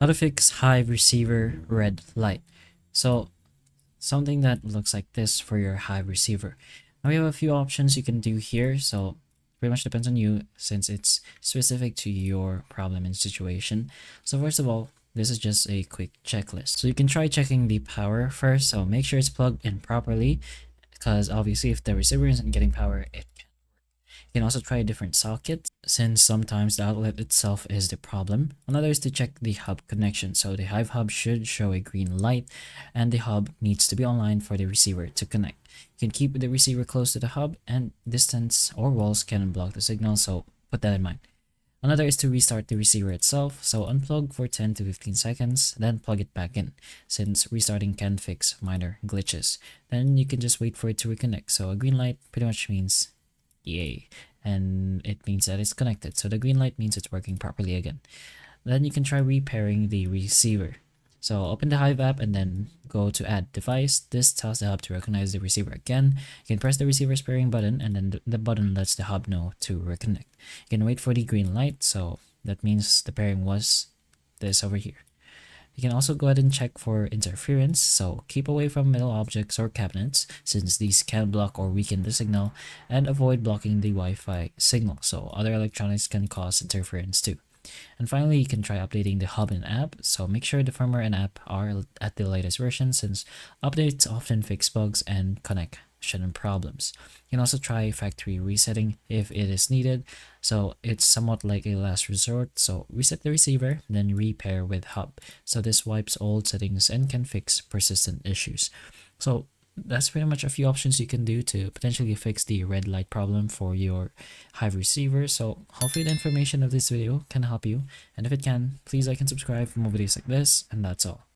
How to fix Hive Receiver red light. So something that looks like this for your Hive Receiver. Now we have a few options you can do here. So pretty much depends on you since it's specific to your problem and situation. So first of all, this is just a quick checklist. So you can try checking the power first. So make sure it's plugged in properly because obviously if the receiver isn't getting power, it you can also try a different socket since sometimes the outlet itself is the problem. Another is to check the hub connection. So the Hive hub should show a green light and the hub needs to be online for the receiver to connect. You can keep the receiver close to the hub and distance or walls can block the signal, so put that in mind. Another is to restart the receiver itself, so unplug for 10 to 15 seconds, then plug it back in, since restarting can fix minor glitches. Then you can just wait for it to reconnect, so a green light pretty much means yay, and it means that it's connected, so the green light means it's working properly again. Then you can try repairing the receiver. So open the Hive app and then go to add device. This tells the hub to recognize the receiver again. You can press the receiver's pairing button and then the button lets the hub know to reconnect. You can wait for the green light, so that means the pairing was this over here. You can also go ahead and check for interference, so keep away from metal objects or cabinets since these can block or weaken the signal, and avoid blocking the Wi-Fi signal, so other electronics can cause interference too. And finally, you can try updating the hub and app, so make sure the firmware and app are at the latest version since updates often fix bugs and connection problems. You can also try factory resetting if it is needed, so it's somewhat like a last resort. So reset the receiver, then repair with hub. So this wipes old settings and can fix persistent issues. So that's pretty much a few options you can do to potentially fix the red light problem for your Hive receiver. So hopefully the information of this video can help you, and if it can, please like and subscribe for more videos like this, and that's all.